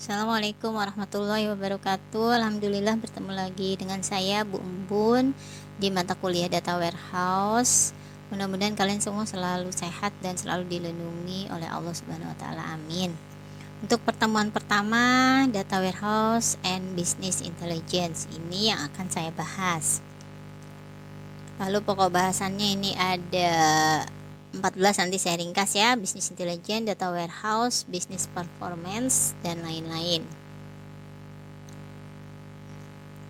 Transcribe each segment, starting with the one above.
Assalamualaikum warahmatullahi wabarakatuh. Alhamdulillah bertemu lagi dengan saya Bu Umbun di mata kuliah Data Warehouse. Mudah-mudahan kalian semua selalu sehat dan selalu dilindungi oleh Allah Subhanahu wa taala. Amin. Untuk pertemuan pertama, Data Warehouse and Business Intelligence ini yang akan saya bahas. Lalu pokok bahasannya ini ada 14, nanti saya ringkas ya: Business Intelligence, Data Warehouse, Business Performance, dan lain-lain.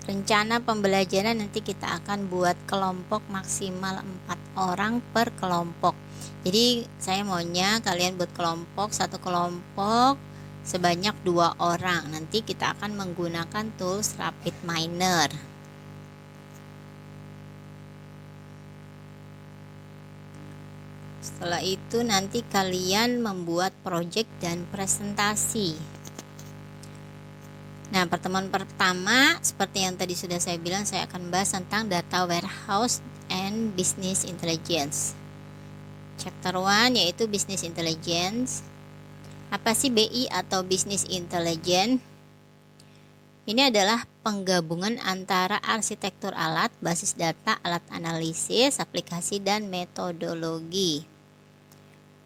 Rencana pembelajaran nanti kita akan buat kelompok maksimal 4 orang per kelompok. Jadi saya maunya kalian buat kelompok, satu kelompok sebanyak 2 orang. Nanti kita akan menggunakan tools RapidMiner. Setelah itu nanti kalian membuat project dan presentasi. Nah, pertemuan pertama seperti yang tadi sudah saya bilang, saya akan bahas tentang Data Warehouse and Business Intelligence. Chapter 1 yaitu Business Intelligence. Apa sih BI atau Business Intelligence? Ini adalah penggabungan antara arsitektur alat, basis data, alat analisis, aplikasi, dan metodologi.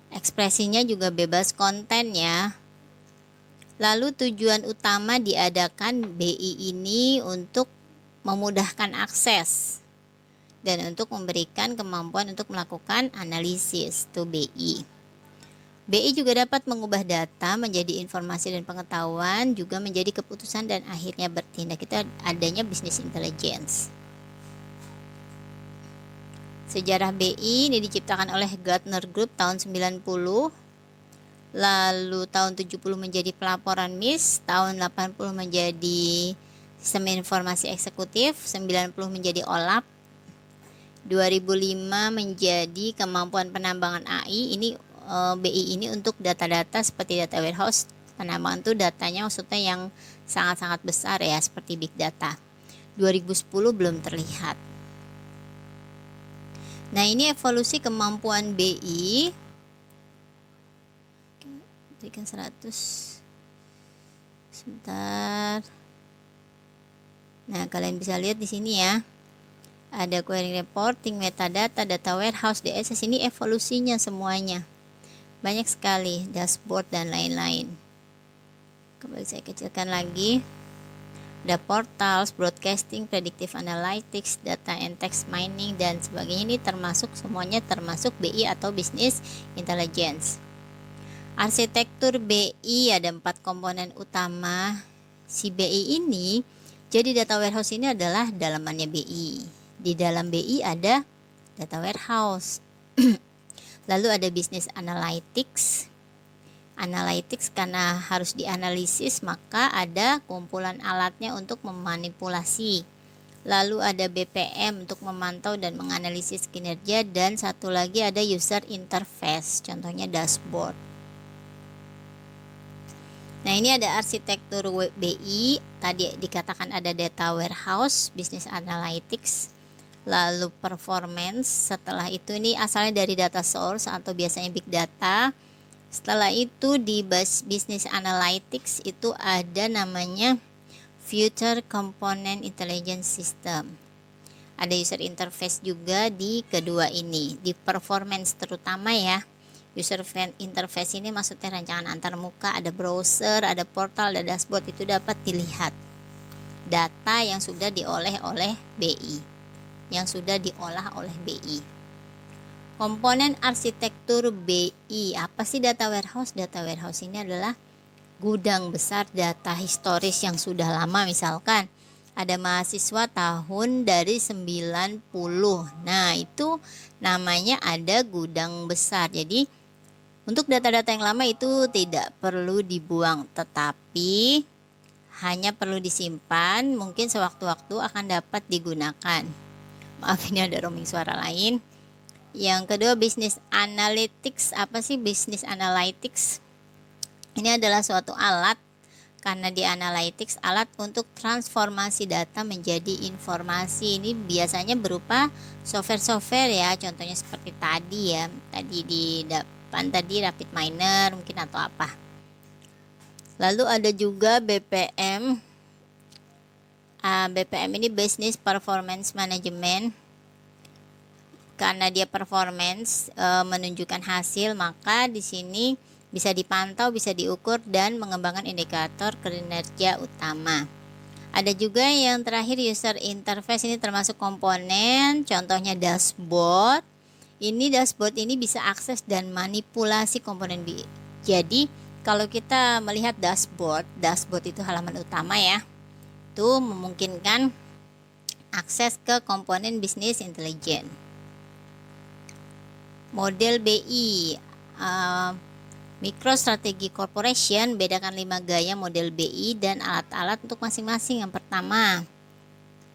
Ekspresinya juga bebas konten ya. Lalu tujuan utama diadakan BI ini untuk memudahkan akses dan untuk memberikan kemampuan untuk melakukan analisis to BI. BI juga dapat mengubah data menjadi informasi dan pengetahuan, juga menjadi keputusan dan akhirnya bertindak. Itu adanya business intelligence. Sejarah BI ini diciptakan oleh Gartner Group tahun 90, lalu tahun 70 menjadi pelaporan MIS, tahun 80 menjadi sistem informasi eksekutif, 90 menjadi OLAP, 2005 menjadi kemampuan penambangan AI. Ini BI ini untuk data-data seperti data warehouse. Penambangan itu datanya maksudnya yang sangat-sangat besar ya, seperti big data. 2010 belum terlihat. Nah, ini evolusi kemampuan BI. Berikan 100. Sebentar. Nah, kalian bisa lihat di sini ya. Ada query reporting, metadata, data warehouse, DSS. Ini evolusinya semuanya. Banyak sekali, dashboard dan lain-lain. Kembali saya kecilkan lagi. Ada portals, broadcasting, predictive analytics, data and text mining, dan sebagainya. Ini semuanya termasuk BI atau business intelligence. Arsitektur BI ada 4 komponen utama. Si BI ini, jadi data warehouse ini adalah dalamannya BI. Di dalam BI ada data warehouse. Lalu ada business analytics. Analytics karena harus dianalisis, maka ada kumpulan alatnya untuk memanipulasi. Lalu ada BPM untuk memantau dan menganalisis kinerja, dan satu lagi ada user interface, contohnya dashboard. Nah, ini ada arsitektur BI. Tadi dikatakan ada data warehouse, business analytics, lalu performance. Setelah itu ini asalnya dari data source atau biasanya big data. Setelah itu di business analytics itu ada namanya future component intelligence system. Ada user interface juga di kedua ini. Di performance terutama ya. User interface ini maksudnya rancangan antarmuka, ada browser, ada portal, ada dashboard. Itu dapat dilihat data yang sudah diolah oleh BI, yang sudah diolah oleh BI. Komponen arsitektur BI. Apa sih data warehouse? Data warehouse ini adalah gudang besar data historis yang sudah lama. Misalkan ada mahasiswa tahun dari 90. Nah, itu namanya ada gudang besar. Jadi untuk data-data yang lama itu tidak perlu dibuang, tetapi hanya perlu disimpan. Mungkin sewaktu-waktu akan dapat digunakan. Maaf, ini ada roaming suara lain. Yang kedua, business analytics. Apa sih business analytics? Ini adalah suatu alat, karena di analytics alat untuk transformasi data menjadi informasi. Ini biasanya berupa software-software ya, contohnya seperti tadi ya. Tadi di depan tadi RapidMiner mungkin atau apa. Lalu ada juga BPM. BPM ini Business Performance Management. Karena dia performance, menunjukkan hasil, maka di sini bisa dipantau, bisa diukur dan mengembangkan indikator kinerja utama. Ada juga yang terakhir user interface, ini termasuk komponen, contohnya dashboard. Ini dashboard ini bisa akses dan manipulasi komponen BI. Jadi kalau kita melihat dashboard itu halaman utama ya. Itu memungkinkan akses ke komponen bisnis intelijen. Model BI, MicroStrategy Corporation, bedakan 5 gaya model BI dan alat-alat untuk masing-masing. Yang pertama,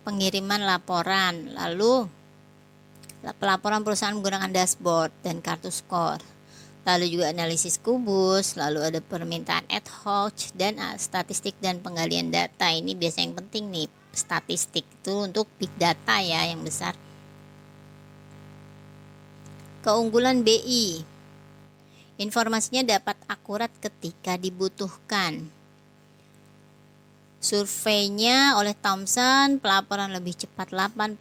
pengiriman laporan, lalu pelaporan perusahaan menggunakan dashboard dan kartu skor, lalu juga analisis kubus, lalu ada permintaan ad hoc dan statistik dan penggalian data. Ini biasanya yang penting nih, statistik itu untuk big data ya yang besar. Keunggulan BI, informasinya dapat akurat ketika dibutuhkan. Surveinya oleh Thomson, pelaporan lebih cepat 81%,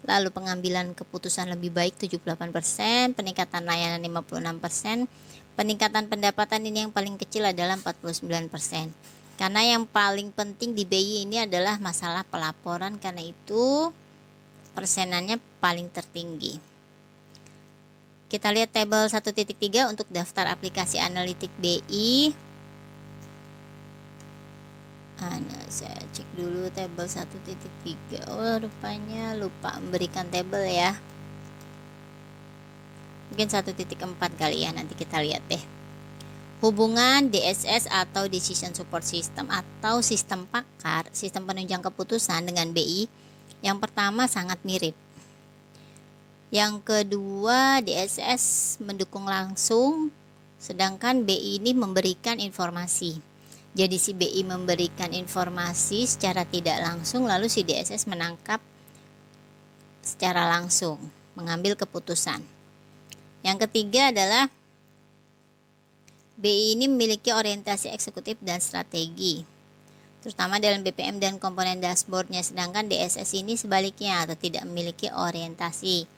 lalu pengambilan keputusan lebih baik 78%, peningkatan layanan 56%, peningkatan pendapatan ini yang paling kecil adalah 49%. Karena yang paling penting di BI ini adalah masalah pelaporan, karena itu persenannya paling tertinggi. Kita lihat tabel 1.3 untuk daftar aplikasi analitik BI. Nah, saya cek dulu tabel 1.3. Oh, rupanya lupa memberikan tabel ya. Mungkin 1.4 kali ya, nanti kita lihat deh. Hubungan DSS atau Decision Support System atau sistem pakar, sistem penunjang keputusan dengan BI. Yang pertama sangat mirip. Yang kedua, DSS mendukung langsung, sedangkan BI ini memberikan informasi. Jadi si BI memberikan informasi secara tidak langsung, lalu si DSS menangkap secara langsung, mengambil keputusan. Yang ketiga adalah BI ini memiliki orientasi eksekutif dan strategi, terutama dalam BPM dan komponen dashboardnya, sedangkan DSS ini sebaliknya atau tidak memiliki orientasi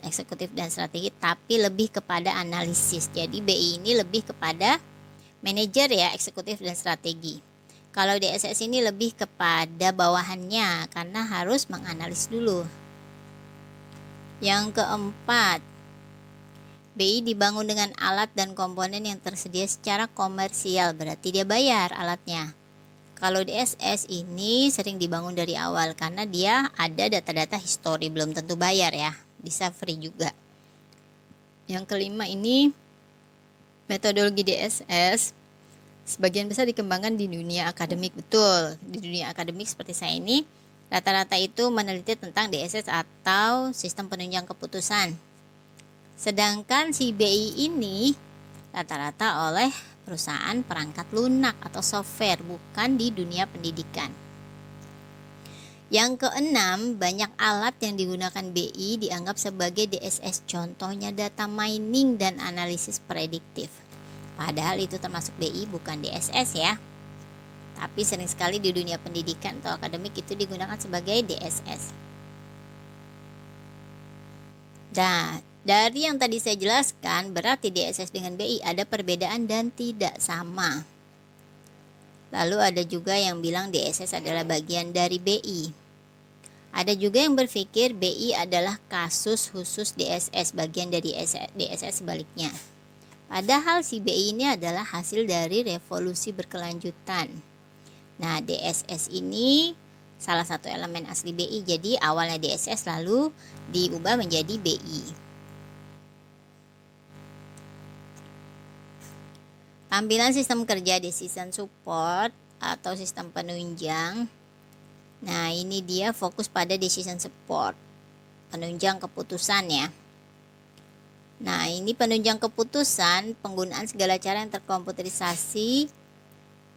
eksekutif dan strategi, tapi lebih kepada analisis. Jadi BI ini lebih kepada manajer ya, eksekutif dan strategi. Kalau DSS ini lebih kepada bawahannya karena harus menganalisis dulu. Yang keempat, BI dibangun dengan alat dan komponen yang tersedia secara komersial, berarti dia bayar alatnya. Kalau DSS ini sering dibangun dari awal karena dia ada data-data histori, belum tentu bayar ya, bisa free juga. Yang kelima ini metodologi DSS sebagian besar dikembangkan di dunia akademik. Betul, di dunia akademik seperti saya ini rata-rata itu meneliti tentang DSS atau sistem penunjang keputusan. Sedangkan si BI ini rata-rata oleh perusahaan perangkat lunak atau software, bukan di dunia pendidikan. Yang keenam, banyak alat yang digunakan BI dianggap sebagai DSS, contohnya data mining dan analisis prediktif. Padahal itu termasuk BI, bukan DSS ya. Tapi sering sekali di dunia pendidikan atau akademik itu digunakan sebagai DSS. Nah, dari yang tadi saya jelaskan, berarti DSS dengan BI ada perbedaan dan tidak sama. Lalu ada juga yang bilang DSS adalah bagian dari BI. Ada juga yang berpikir BI adalah kasus khusus DSS, bagian dari DSS sebaliknya. Padahal si BI ini adalah hasil dari revolusi berkelanjutan. Nah, DSS ini salah satu elemen asli BI. Jadi awalnya DSS lalu diubah menjadi BI. Tampilan sistem kerja decision support atau sistem penunjang. Nah, ini dia fokus pada decision support, penunjang keputusan ya. Nah, ini penunjang keputusan, penggunaan segala cara yang terkomputerisasi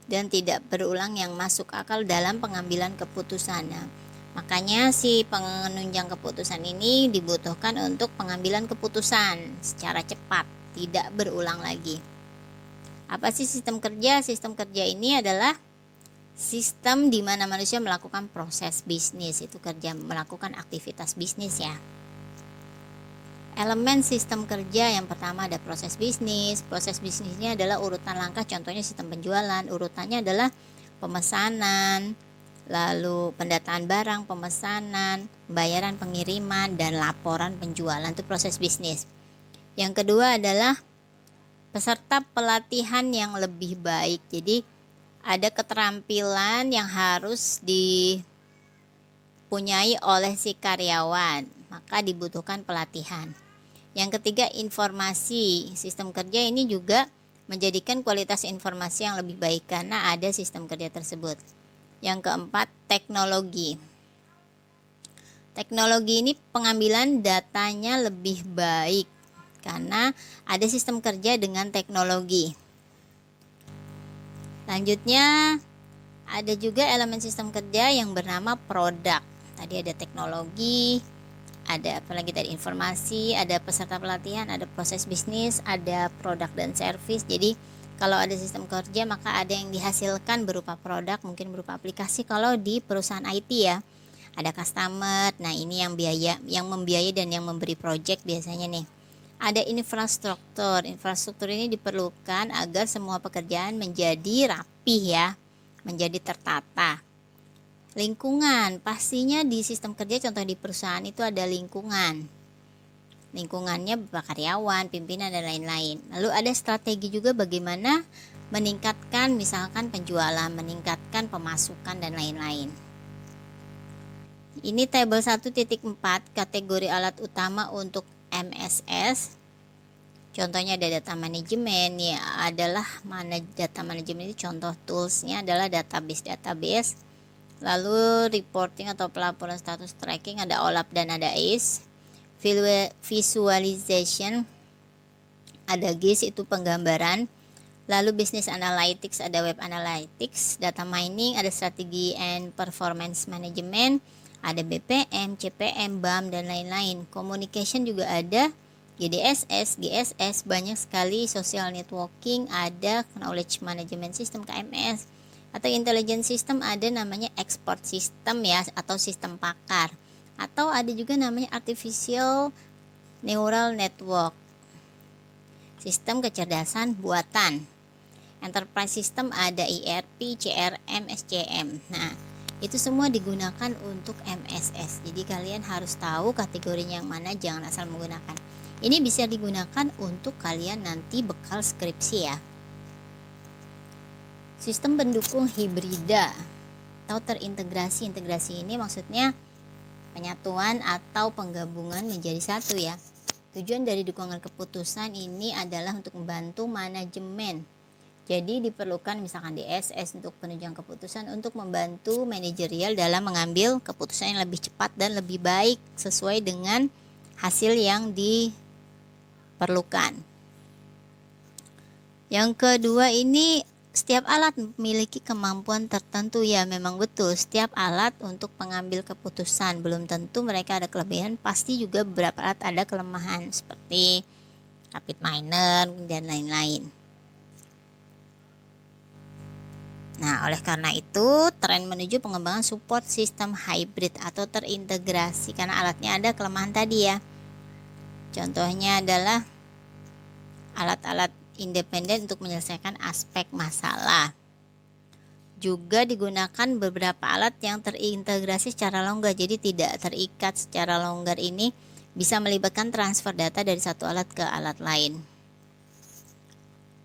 dan tidak berulang yang masuk akal dalam pengambilan keputusan. Nah, makanya si penunjang keputusan ini dibutuhkan untuk pengambilan keputusan secara cepat, tidak berulang lagi. Apa sih sistem kerja? Sistem kerja ini adalah sistem di mana manusia melakukan proses bisnis, itu kerja, melakukan aktivitas bisnis ya. Elemen sistem kerja yang pertama ada proses bisnis. Proses bisnisnya adalah urutan langkah, contohnya sistem penjualan. Urutannya adalah pemesanan, lalu pendataan barang, pemesanan, pembayaran, pengiriman, dan laporan penjualan, itu proses bisnis. Yang kedua adalah peserta pelatihan yang lebih baik. Jadi ada keterampilan yang harus dipunyai oleh si karyawan, maka dibutuhkan pelatihan. Yang ketiga, informasi. Sistem kerja ini juga menjadikan kualitas informasi yang lebih baik karena ada sistem kerja tersebut. Yang keempat, teknologi. Teknologi ini pengambilan datanya lebih baik karena ada sistem kerja dengan teknologi. Selanjutnya, ada juga elemen sistem kerja yang bernama produk. Tadi ada teknologi, ada apalagi tadi informasi, ada peserta pelatihan, ada proses bisnis, ada produk dan service. Jadi kalau ada sistem kerja maka ada yang dihasilkan berupa produk, mungkin berupa aplikasi kalau di perusahaan IT ya. Ada customer, nah ini yang membiayai dan yang memberi project biasanya nih. Ada infrastruktur. Infrastruktur ini diperlukan agar semua pekerjaan menjadi rapih ya, menjadi tertata. Lingkungan, pastinya di sistem kerja contoh di perusahaan itu ada lingkungan. Lingkungannya berupa karyawan, pimpinan dan lain-lain. Lalu ada strategi juga bagaimana meningkatkan misalkan penjualan, meningkatkan pemasukan dan lain-lain. Ini tabel 1.4 kategori alat utama untuk MSS. Contohnya ada data manajemen ya, adalah data manajemen itu contoh toolsnya adalah database. Lalu reporting atau pelaporan status tracking ada OLAP dan ada ACE. Visualization ada GIS, itu penggambaran. Lalu business analytics ada web analytics. Data mining ada strategi and performance management, ada BPM, CPM, BAM dan lain-lain. Communication juga ada GDSS, GSS, banyak sekali. Social networking ada knowledge management system KMS. Atau intelligence system ada namanya export system ya, atau sistem pakar. Atau ada juga namanya artificial neural network, sistem kecerdasan buatan. Enterprise system ada ERP, CRM, SCM. Nah, itu semua digunakan untuk MSS. Jadi kalian harus tahu kategorinya yang mana, jangan asal menggunakan. Ini bisa digunakan untuk kalian nanti bekal skripsi ya. Sistem pendukung hibrida atau terintegrasi. Integrasi ini maksudnya penyatuan atau penggabungan menjadi satu ya. Tujuan dari dukungan keputusan ini adalah untuk membantu manajemen. Jadi diperlukan misalkan DSS untuk penunjang keputusan untuk membantu manajerial dalam mengambil keputusan yang lebih cepat dan lebih baik sesuai dengan hasil yang diperlukan. Yang kedua ini, setiap alat memiliki kemampuan tertentu ya, memang betul. Setiap alat untuk pengambil keputusan, belum tentu mereka ada kelebihan, pasti juga beberapa alat ada kelemahan seperti rapid miner dan lain-lain. Nah, oleh karena itu tren menuju pengembangan support sistem hybrid atau terintegrasi karena alatnya ada kelemahan tadi ya. Contohnya adalah alat-alat independen untuk menyelesaikan aspek masalah. Juga digunakan beberapa alat yang terintegrasi secara longgar, jadi tidak terikat secara longgar. Ini bisa melibatkan transfer data dari satu alat ke alat lain.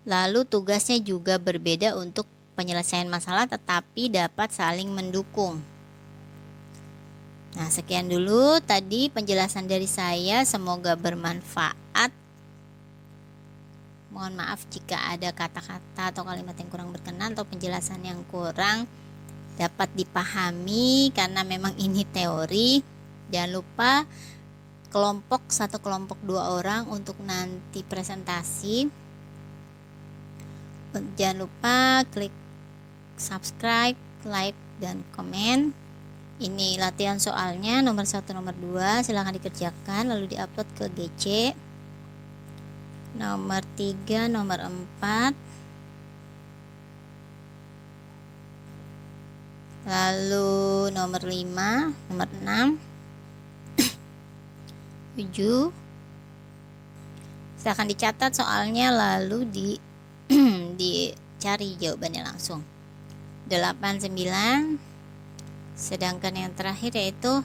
Lalu tugasnya juga berbeda untuk penyelesaian masalah tetapi dapat saling mendukung. Nah, sekian dulu tadi penjelasan dari saya, semoga bermanfaat. Mohon maaf jika ada kata-kata atau kalimat yang kurang berkenan atau penjelasan yang kurang dapat dipahami karena memang ini teori. Jangan lupa satu kelompok 2 orang untuk nanti presentasi. Jangan lupa klik subscribe, like, dan komen. Ini latihan soalnya nomor 1, nomor 2 silahkan dikerjakan lalu diupload ke GC. Nomor 3, nomor 4 Lalu nomor 5, nomor 6, 7. Silahkan dicatat soalnya lalu dicari jawabannya langsung. 8, 9. Sedangkan yang terakhir yaitu